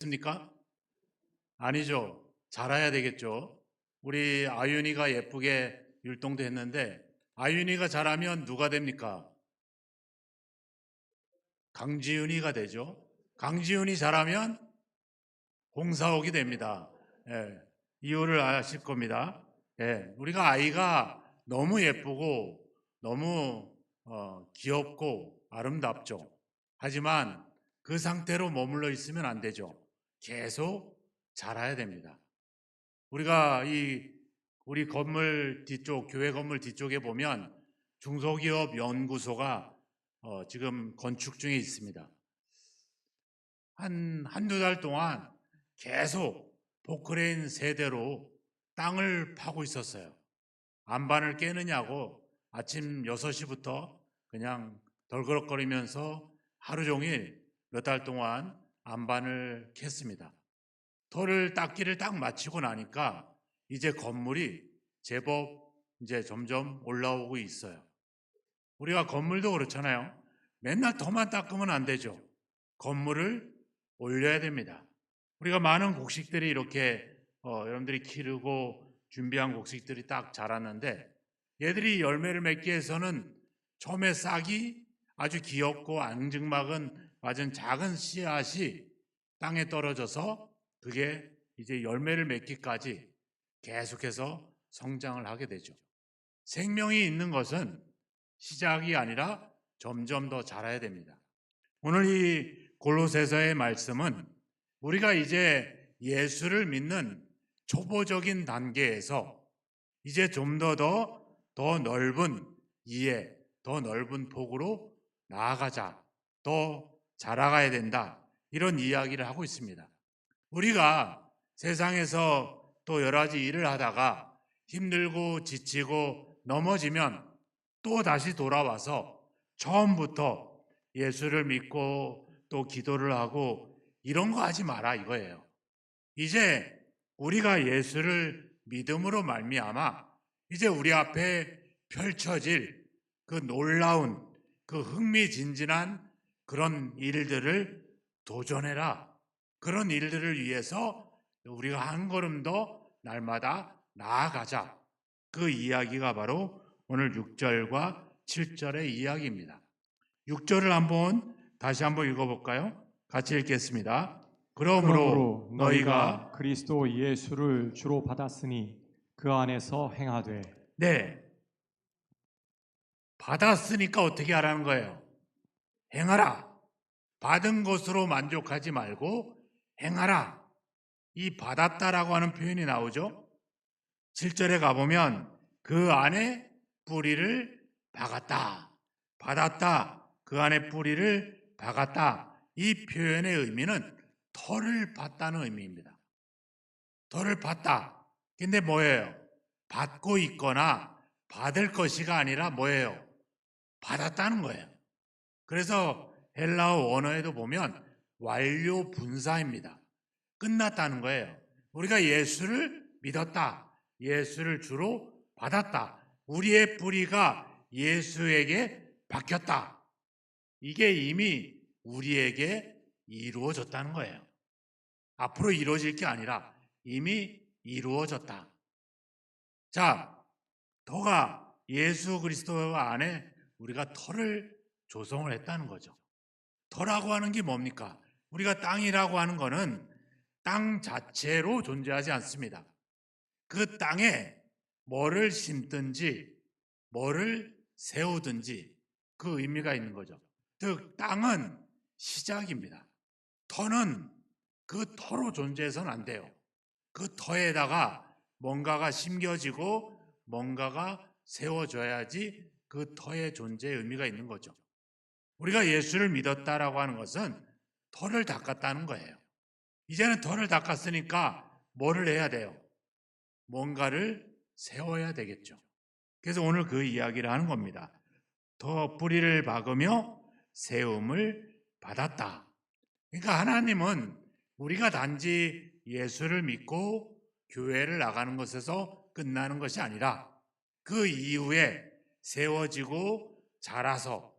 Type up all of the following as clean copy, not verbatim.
습니까? 아니죠. 자라야 되겠죠. 우리 아윤이가 예쁘게 율동도 했는데 아윤이가 자라면 누가 됩니까? 강지윤이가 되죠. 강지윤이 자라면 홍사옥이 됩니다. 예, 이유를 아실 겁니다. 예, 우리가 아이가 너무 예쁘고 너무 귀엽고 아름답죠. 하지만 그 상태로 머물러 있으면 안 되죠. 계속 자라야 됩니다. 우리가 우리 건물 뒤쪽, 교회 건물 뒤쪽에 보면 중소기업 연구소가 지금 건축 중에 있습니다. 한두 달 동안 계속 포크레인 세대로 땅을 파고 있었어요. 안반을 깨느냐고 아침 6시부터 그냥 덜그럭거리면서 하루 종일 몇 달 동안 안반을 캤습니다. 터를 닦기를 딱 마치고 나니까 이제 건물이 제법 이제 점점 올라오고 있어요. 우리가 건물도 그렇잖아요. 맨날 터만 닦으면 안 되죠. 건물을 올려야 됩니다. 우리가 많은 곡식들이 이렇게 여러분들이 기르고 준비한 곡식들이 딱 자랐는데 얘들이 열매를 맺기 위해서는 처음에 싹이 아주 귀엽고 앙증맞은 맞은 작은 씨앗이 땅에 떨어져서 그게 이제 열매를 맺기까지 계속해서 성장을 하게 되죠. 생명이 있는 것은 시작이 아니라 점점 더 자라야 됩니다. 오늘 이 골로새서의 말씀은 우리가 이제 예수를 믿는 초보적인 단계에서 이제 좀 더 넓은 이해, 더 넓은 폭으로 나아가자, 더 자라가야 된다, 이런 이야기를 하고 있습니다. 우리가 세상에서 또 여러 가지 일을 하다가 힘들고 지치고 넘어지면 또 다시 돌아와서 처음부터 예수를 믿고 또 기도를 하고 이런 거 하지 마라 이거예요. 이제 우리가 예수를 믿음으로 말미암아 이제 우리 앞에 펼쳐질 그 놀라운 그 흥미진진한 그런 일들을 도전해라. 그런 일들을 위해서 우리가 한 걸음 더 날마다 나아가자. 그 이야기가 바로 오늘 6절과 7절의 이야기입니다. 6절을 다시 한번 읽어볼까요? 같이 읽겠습니다. 그러므로 그러므로 너희가 너희가 그리스도 예수를 주로 받았으니 그 안에서 행하되. 네, 받았으니까 어떻게 하라는 거예요? 행하라. 받은 것으로 만족하지 말고 행하라. 이 받았다라고 하는 표현이 나오죠. 7절에 가보면 그 안에 뿌리를 박았다. 받았다. 그 안에 뿌리를 박았다. 이 표현의 의미는 털을 받다는 의미입니다. 털을 받다. 근데 뭐예요? 받고 있거나 받을 것이가 아니라 뭐예요? 받았다는 거예요. 그래서 헬라어 원어에도 보면 완료 분사입니다. 끝났다는 거예요. 우리가 예수를 믿었다. 예수를 주로 받았다. 우리의 뿌리가 예수에게 박혔다. 이게 이미 우리에게 이루어졌다는 거예요. 앞으로 이루어질 게 아니라 이미 이루어졌다. 자, 더가 예수 그리스도 안에 우리가 터를 조성을 했다는 거죠. 터라고 하는 게 뭡니까? 우리가 땅이라고 하는 거는 땅 자체로 존재하지 않습니다. 그 땅에 뭐를 심든지 뭐를 세우든지 그 의미가 있는 거죠. 즉 땅은 시작입니다. 터는 그 터로 존재해서는 안 돼요. 그 터에다가 뭔가가 심겨지고 뭔가가 세워져야지 그 터의 존재의 의미가 있는 거죠. 우리가 예수를 믿었다라고 하는 것은 터를 닦았다는 거예요. 이제는 터를 닦았으니까 뭐를 해야 돼요? 뭔가를 세워야 되겠죠. 그래서 오늘 그 이야기를 하는 겁니다. 더 뿌리를 박으며 세움을 받았다. 그러니까 하나님은 우리가 단지 예수를 믿고 교회를 나가는 것에서 끝나는 것이 아니라 그 이후에 세워지고 자라서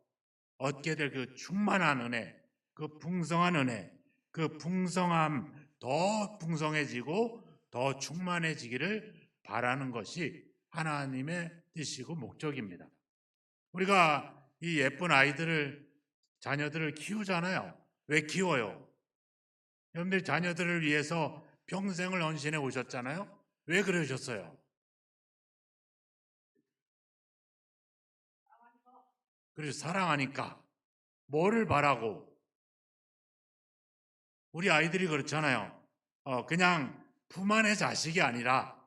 얻게 될 그 충만한 은혜, 그 풍성한 은혜, 그 풍성함 더 풍성해지고 더 충만해지기를 바라는 것이 하나님의 뜻이고 목적입니다. 우리가 이 예쁜 자녀들을 키우잖아요. 왜 키워요? 여러분들 자녀들을 위해서 평생을 헌신해 오셨잖아요. 왜 그러셨어요? 그래서 사랑하니까. 뭐를 바라고? 우리 아이들이 그렇잖아요. 그냥 품 안의 자식이 아니라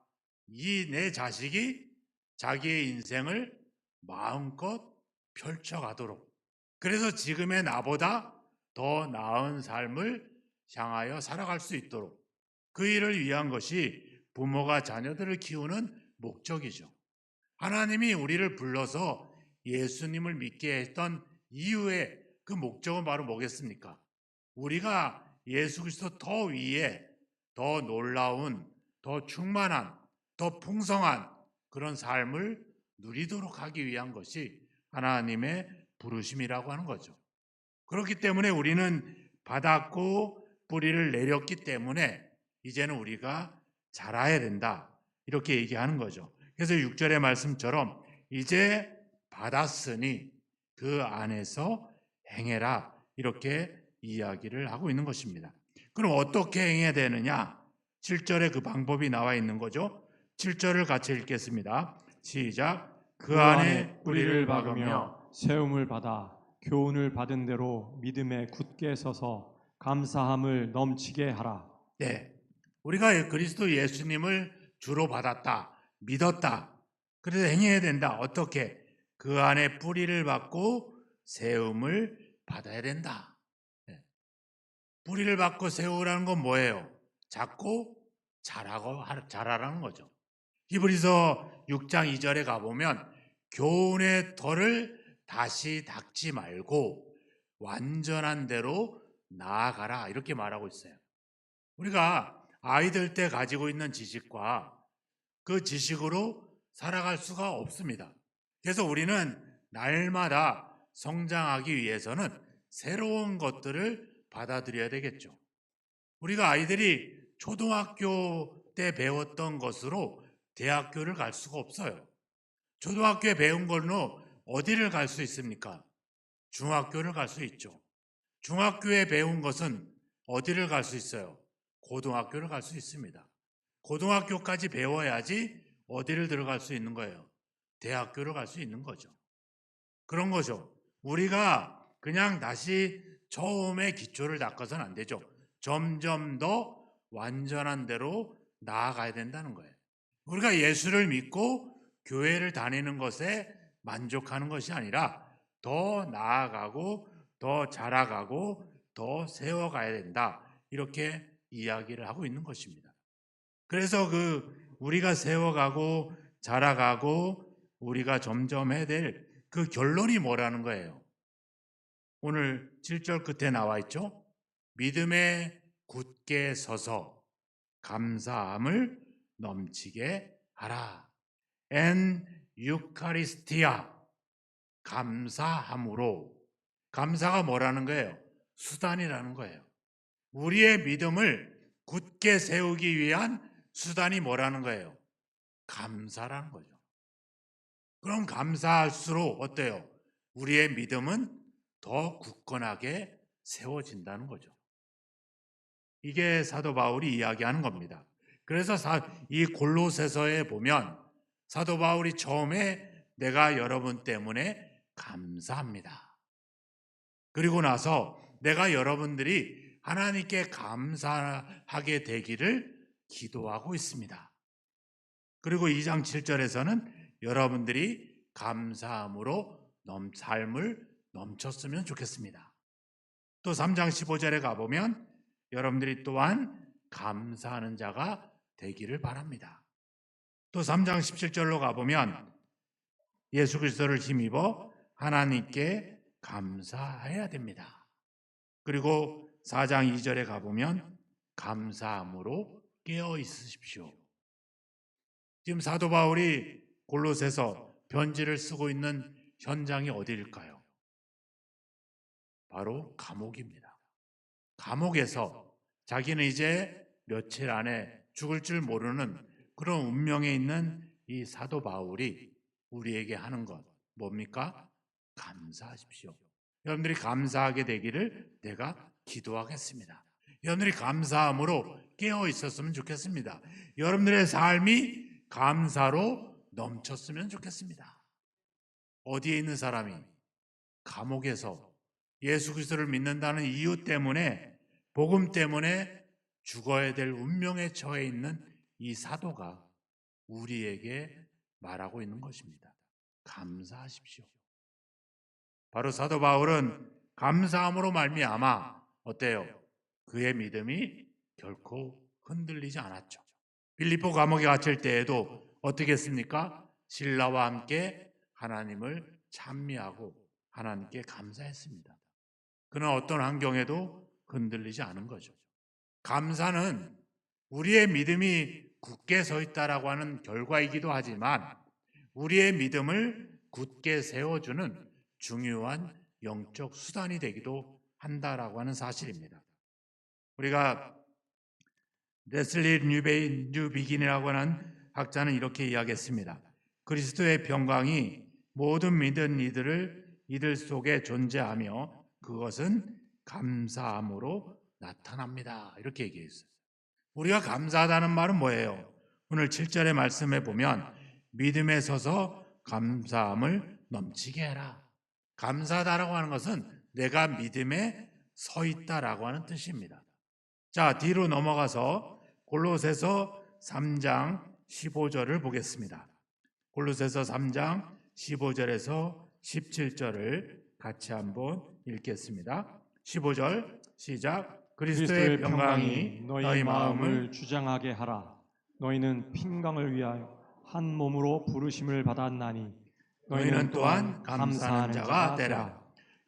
이 내 자식이 자기의 인생을 마음껏 펼쳐가도록, 그래서 지금의 나보다 더 나은 삶을 향하여 살아갈 수 있도록, 그 일을 위한 것이 부모가 자녀들을 키우는 목적이죠. 하나님이 우리를 불러서 예수님을 믿게 했던 이유의 그 목적은 바로 뭐겠습니까? 우리가 예수 그리스도 더 위에 더 놀라운, 더 충만한, 더 풍성한 그런 삶을 누리도록 하기 위한 것이 하나님의 부르심이라고 하는 거죠. 그렇기 때문에 우리는 받았고 뿌리를 내렸기 때문에 이제는 우리가 자라야 된다, 이렇게 얘기하는 거죠. 그래서 6절의 말씀처럼 이제 받았으니 그 안에서 행해라, 이렇게 이야기를 하고 있는 것입니다. 그럼 어떻게 행해야 되느냐? 7절에 그 방법이 나와 있는 거죠. 7절을 같이 읽겠습니다. 시작. 그 안에 뿌리를 박으며 세움을 받아 교훈을 받은 대로 믿음에 굳게 서서 감사함을 넘치게 하라. 네, 우리가 그리스도 예수님을 주로 받았다, 믿었다. 그래서 행해야 된다. 어떻게? 그 안에 뿌리를 받고 세움을 받아야 된다. 네. 뿌리를 받고 세우라는 건 뭐예요? 자꾸 자라라는 거죠. 히브리서 6장 2절에 가보면 교훈의 털을 다시 닦지 말고 완전한 대로 나아가라, 이렇게 말하고 있어요. 우리가 아이들 때 가지고 있는 지식과 그 지식으로 살아갈 수가 없습니다. 그래서 우리는 날마다 성장하기 위해서는 새로운 것들을 받아들여야 되겠죠. 우리가 아이들이 초등학교 때 배웠던 것으로 대학교를 갈 수가 없어요. 초등학교에 배운 걸로 어디를 갈 수 있습니까? 중학교를 갈 수 있죠. 중학교에 배운 것은 어디를 갈 수 있어요? 고등학교를 갈 수 있습니다. 고등학교까지 배워야지 어디를 들어갈 수 있는 거예요? 대학교를 갈 수 있는 거죠. 그런 거죠. 우리가 그냥 다시 처음에 기초를 닦아서는 안 되죠. 점점 더 완전한 대로 나아가야 된다는 거예요. 우리가 예수를 믿고 교회를 다니는 것에 만족하는 것이 아니라 더 나아가고 더 자라가고 더 세워가야 된다, 이렇게 이야기를 하고 있는 것입니다. 그래서 우리가 세워가고 자라가고 우리가 점점 해야 될 그 결론이 뭐라는 거예요? 오늘 7절 끝에 나와 있죠. 믿음에 굳게 서서 감사함을 넘치게 하라. 엔 유카리스티아, 감사함으로. 감사가 뭐라는 거예요? 수단이라는 거예요. 우리의 믿음을 굳게 세우기 위한 수단이 뭐라는 거예요? 감사라는 거죠. 그럼 감사할수록 어때요? 우리의 믿음은 더 굳건하게 세워진다는 거죠. 이게 사도 바울이 이야기하는 겁니다. 그래서 이 골로새서에 보면 사도 바울이 처음에 내가 여러분 때문에 감사합니다. 그리고 나서 내가 여러분들이 하나님께 감사하게 되기를 기도하고 있습니다. 그리고 2장 7절에서는 여러분들이 감사함으로 삶을 넘쳤으면 좋겠습니다. 또 3장 15절에 가보면 여러분들이 또한 감사하는 자가 되기를 바랍니다. 또 3장 17절로 가보면 예수 그리스도를 힘입어 하나님께 감사해야 됩니다. 그리고 4장 2절에 가보면 감사함으로 깨어 있으십시오. 지금 사도 바울이 골로새서 편지를 쓰고 있는 현장이 어디일까요? 바로 감옥입니다. 감옥에서 자기는 이제 며칠 안에 죽을 줄 모르는 그런 운명에 있는 이 사도 바울이 우리에게 하는 것 뭡니까? 감사하십시오. 여러분들이 감사하게 되기를 내가 기도하겠습니다. 여러분들이 감사함으로 깨어 있었으면 좋겠습니다. 여러분들의 삶이 감사로 넘쳤으면 좋겠습니다. 어디에 있는 사람이 감옥에서 예수 그리스도를 믿는다는 이유 때문에, 복음 때문에 죽어야 될 운명에 처해 있는 이 사도가 우리에게 말하고 있는 것입니다. 감사하십시오. 바로 사도 바울은 감사함으로 말미암아 어때요? 그의 믿음이 결코 흔들리지 않았죠. 빌립보 감옥에 갇힐 때에도 어떻게 했습니까? 신라와 함께 하나님을 찬미하고 하나님께 감사했습니다. 그는 어떤 환경에도 흔들리지 않은 거죠. 감사는 우리의 믿음이 굳게 서 있다라고 하는 결과이기도 하지만 우리의 믿음을 굳게 세워주는 중요한 영적 수단이 되기도 한다라고 하는 사실입니다. 우리가 레슬리 뉴비긴이라고 하는 학자는 이렇게 이야기했습니다. 그리스도의 평강이 모든 믿은 이들 속에 존재하며 그것은 감사함으로 나타납니다. 이렇게 얘기했어요. 우리가 감사하다는 말은 뭐예요? 오늘 7절의 말씀에 보면 믿음에 서서 감사함을 넘치게 해라. 감사하다라고 하는 것은 내가 믿음에 서 있다라고 하는 뜻입니다. 자, 뒤로 넘어가서 골로새서 3장 15절을 보겠습니다. 골로새서 3장 15절에서 17절을 같이 한번 읽겠습니다. 15절 시작. 그리스도의 평강이 너희 마음을 주장하게 하라. 너희는 평강을 위하여 한 몸으로 부르심을 받았나니 너희는 또한 감사하는 자가 되라.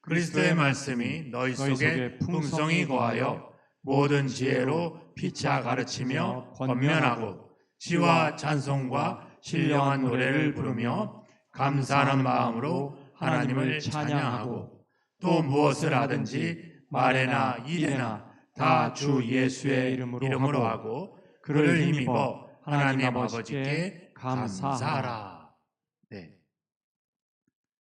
그리스도의 말씀이 너희 속에 풍성히 거하여 모든 지혜로 피차 가르치며 권면하고 시와 찬송과 신령한 노래를 부르며 감사하는 마음으로 하나님을 찬양하고 또 무엇을 하든지 말에나 일에나 다 주 예수의 이름으로 하고 그를 힘입어 하나님 아버지께 감사하라. 네.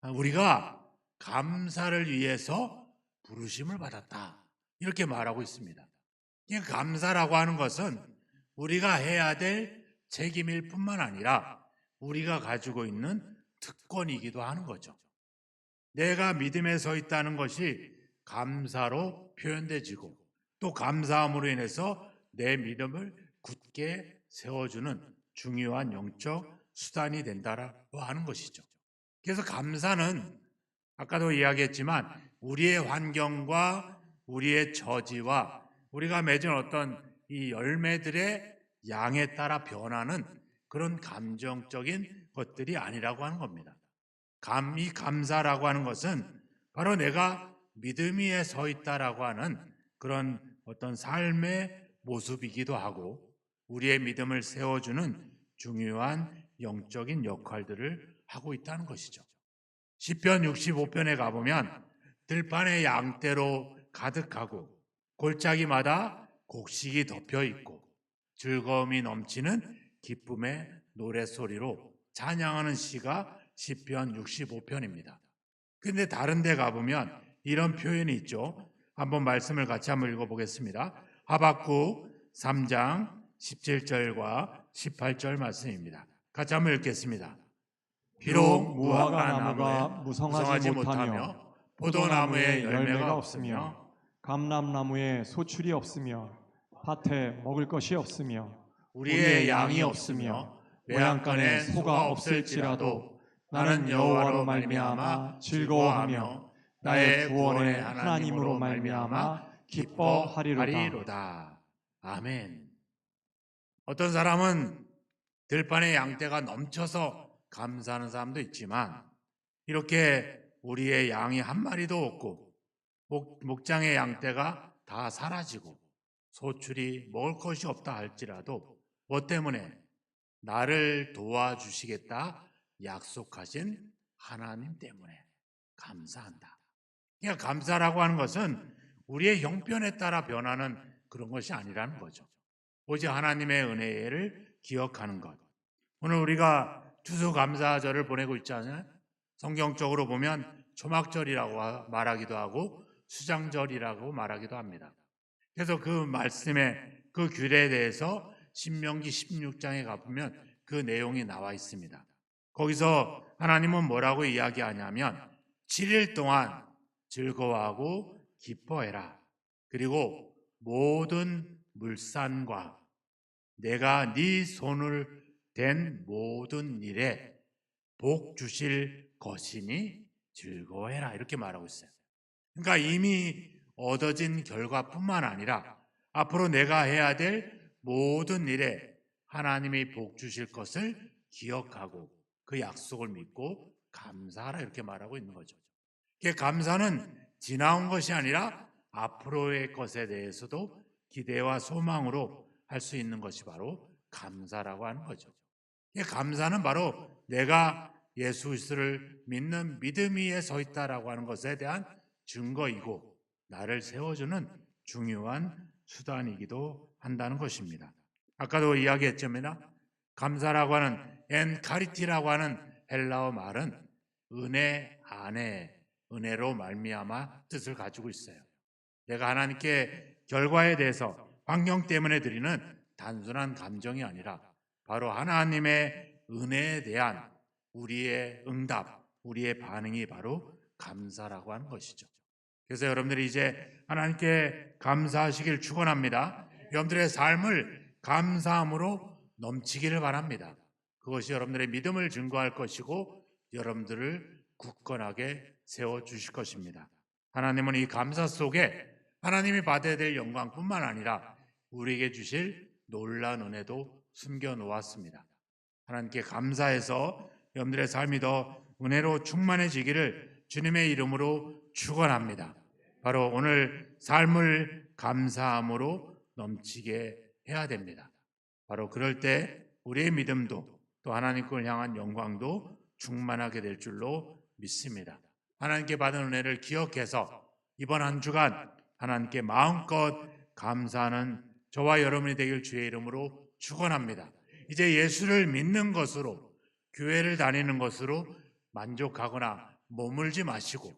우리가 감사를 위해서 부르심을 받았다. 이렇게 말하고 있습니다. 감사라고 하는 것은 우리가 해야 될 책임일 뿐만 아니라 우리가 가지고 있는 특권이기도 하는 거죠. 내가 믿음에 서 있다는 것이 감사로 표현되지고 또 감사함으로 인해서 내 믿음을 굳게 세워주는 중요한 영적 수단이 된다라고 하는 것이죠. 그래서 감사는 아까도 이야기했지만 우리의 환경과 우리의 처지와 우리가 맺은 어떤 이 열매들의 양에 따라 변하는 그런 감정적인 것들이 아니라고 하는 겁니다. 이 감사라고 하는 것은 바로 내가 믿음 위에 서 있다라고 하는 그런 어떤 삶의 모습이기도 하고 우리의 믿음을 세워주는 중요한 영적인 역할들을 하고 있다는 것이죠. 시편 65편에 가보면 들판의 양떼로 가득하고 골짜기마다 곡식이 덮여 있고 즐거움이 넘치는 기쁨의 노랫소리로 찬양하는 시가 시편 65편입니다. 근데 다른 데 가보면 이런 표현이 있죠. 한번 말씀을 같이 한번 읽어보겠습니다. 하박국 3장 17절과 18절 말씀입니다. 같이 한번 읽겠습니다. 비록 무화과 나무가 무성하지 못하며 포도나무에 열매가 없으며 감람나무에 소출이 없으며 밭에 먹을 것이 없으며 우리의 양이 없으며 외양간에 소가 없을지라도 나는 여호와로 말미암아 즐거워하며 나의 구원의 하나님으로 말미암아 기뻐하리로다. 아멘. 어떤 사람은 들판의 양떼가 넘쳐서 감사하는 사람도 있지만 이렇게 우리의 양이 한 마리도 없고 목장의 양떼가 다 사라지고 소출이 먹을 것이 없다 할지라도 뭐 때문에 나를 도와주시겠다 약속하신 하나님 때문에 감사한다. 그러니까 감사라고 하는 것은 우리의 형편에 따라 변하는 그런 것이 아니라는 거죠. 오직 하나님의 은혜를 기억하는 것. 오늘 우리가 추수감사절을 보내고 있잖아요. 성경적으로 보면 초막절이라고 말하기도 하고 수장절이라고 말하기도 합니다. 그래서 그 말씀에 그 규례에 대해서 신명기 16장에 가보면 그 내용이 나와 있습니다. 거기서 하나님은 뭐라고 이야기하냐면 7일 동안 즐거워하고 기뻐해라. 그리고 모든 물산과 내가 네 손을 댄 모든 일에 복 주실 것이니 즐거워해라. 이렇게 말하고 있어요. 그러니까 이미 얻어진 결과뿐만 아니라 앞으로 내가 해야 될 모든 일에 하나님이 복 주실 것을 기억하고 그 약속을 믿고 감사하라 이렇게 말하고 있는 거죠. 감사는 지나온 것이 아니라 앞으로의 것에 대해서도 기대와 소망으로 할 수 있는 것이 바로 감사라고 하는 거죠. 감사는 바로 내가 예수 그리스도를 믿는 믿음 위에 서 있다라고 하는 것에 대한 증거이고 나를 세워주는 중요한 수단이기도 한다는 것입니다. 아까도 이야기했지만 감사라고 하는 엔카리티라고 하는 헬라어 말은 은혜 안에 은혜로 말미암아 뜻을 가지고 있어요. 내가 하나님께 결과에 대해서 환경 때문에 드리는 단순한 감정이 아니라 바로 하나님의 은혜에 대한 우리의 응답, 우리의 반응이 바로 감사라고 하는 것이죠. 그래서 여러분들이 이제 하나님께 감사하시길 축원합니다. 여러분들의 삶을 감사함으로 넘치기를 바랍니다. 그것이 여러분들의 믿음을 증거할 것이고 여러분들을 굳건하게 세워주실 것입니다. 하나님은 이 감사 속에 하나님이 받아야 될 영광뿐만 아니라 우리에게 주실 놀라운 은혜도 숨겨놓았습니다. 하나님께 감사해서 여러분들의 삶이 더 은혜로 충만해지기를 주님의 이름으로 축원합니다. 바로 오늘 삶을 감사함으로 넘치게 해야 됩니다. 바로 그럴 때 우리의 믿음도 또 하나님을 향한 영광도 충만하게 될 줄로 믿습니다. 하나님께 받은 은혜를 기억해서 이번 한 주간 하나님께 마음껏 감사하는 저와 여러분이 되길 주의 이름으로 축원합니다. 이제 예수를 믿는 것으로 교회를 다니는 것으로 만족하거나 머물지 마시고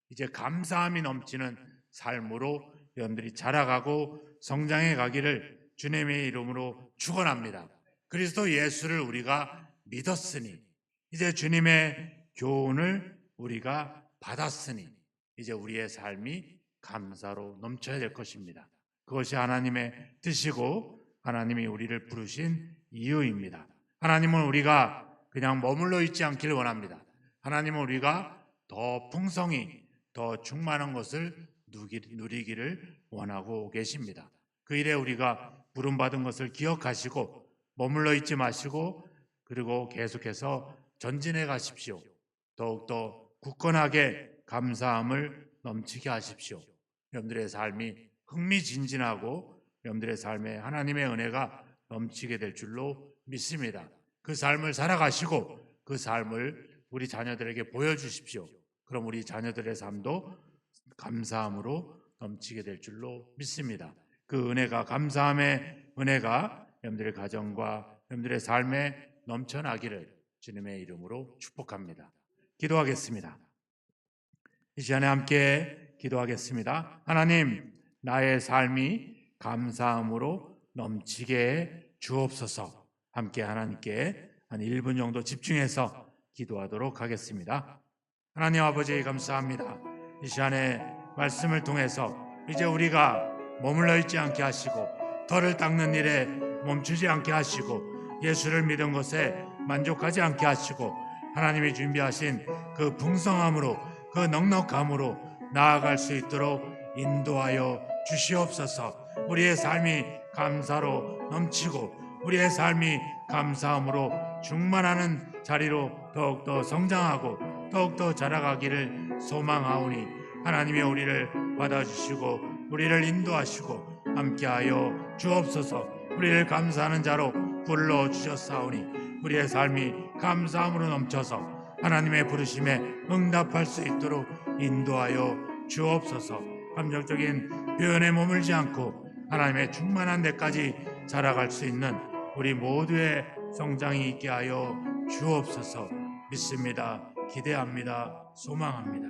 이제 감사함이 넘치는 삶으로 여러분들이 자라가고 성장해 가기를 주님의 이름으로 축원합니다. 그리스도 예수를 우리가 믿었으니 이제 주님의 교훈을 우리가 받았으니 이제 우리의 삶이 감사로 넘쳐야 될 것입니다. 그것이 하나님의 뜻이고 하나님이 우리를 부르신 이유입니다. 하나님은 우리가 그냥 머물러 있지 않기를 원합니다. 하나님은 우리가 더 풍성히 더 충만한 것을 누리기를 원하고 계십니다. 그 일에 우리가 부름받은 것을 기억하시고 머물러 있지 마시고 그리고 계속해서 전진해 가십시오. 더욱더 굳건하게 감사함을 넘치게 하십시오. 여러분들의 삶이 흥미진진하고 여러분들의 삶에 하나님의 은혜가 넘치게 될 줄로 믿습니다. 그 삶을 살아가시고 그 삶을 우리 자녀들에게 보여주십시오. 그럼 우리 자녀들의 삶도 감사함으로 넘치게 될 줄로 믿습니다. 그 은혜가 감사함의 은혜가 여러분들의 가정과 여러분들의 삶에 넘쳐나기를 주님의 이름으로 축복합니다. 기도하겠습니다. 이 시간에 함께 기도하겠습니다. 하나님, 나의 삶이 감사함으로 넘치게 해 주옵소서. 함께 하나님께 한 1분 정도 집중해서 기도하도록 하겠습니다. 하나님 아버지 감사합니다. 이 시간에 말씀을 통해서 이제 우리가 머물러 있지 않게 하시고 털을 닦는 일에 멈추지 않게 하시고 예수를 믿은 것에 만족하지 않게 하시고 하나님이 준비하신 그 풍성함으로 그 넉넉함으로 나아갈 수 있도록 인도하여 주시옵소서. 우리의 삶이 감사로 넘치고 우리의 삶이 감사함으로 충만하는 자리로 더욱더 성장하고 더욱더 자라가기를 소망하오니 하나님이 우리를 받아주시고 우리를 인도하시고 함께하여 주옵소서. 우리를 감사하는 자로 불러주셨사오니 우리의 삶이 감사함으로 넘쳐서 하나님의 부르심에 응답할 수 있도록 인도하여 주옵소서. 감정적인 표현에 머물지 않고 하나님의 충만한 데까지 자라갈 수 있는 우리 모두의 성장이 있게 하여 주옵소서. 믿습니다. 기대합니다. 소망합니다.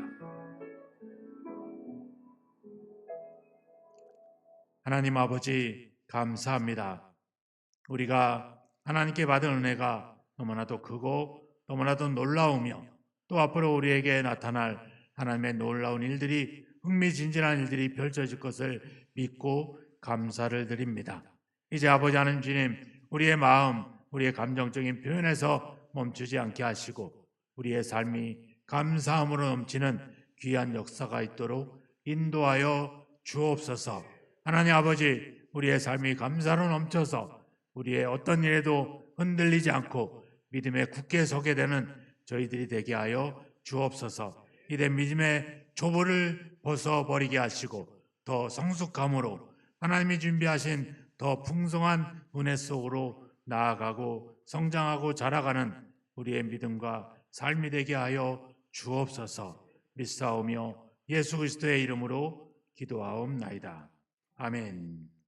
하나님 아버지, 감사합니다. 우리가 하나님께 받은 은혜가 너무나도 크고 너무나도 놀라우며 또 앞으로 우리에게 나타날 하나님의 놀라운 일들이, 흥미진진한 일들이 펼쳐질 것을 믿고 감사를 드립니다. 이제 아버지 하나님 주님, 우리의 마음, 우리의 감정적인 표현에서 멈추지 않게 하시고 우리의 삶이 감사함으로 넘치는 귀한 역사가 있도록 인도하여 주옵소서. 하나님 아버지, 우리의 삶이 감사로 넘쳐서 우리의 어떤 일에도 흔들리지 않고 믿음에 굳게 서게 되는 저희들이 되게 하여 주옵소서. 이제 믿음의 촛불을 벗어버리게 하시고 더 성숙함으로 하나님이 준비하신 더 풍성한 은혜 속으로 나아가고 성장하고 자라가는 우리의 믿음과 삶이 되게 하여 주옵소서. 믿사오며 예수 그리스도의 이름으로 기도하옵나이다. 아멘.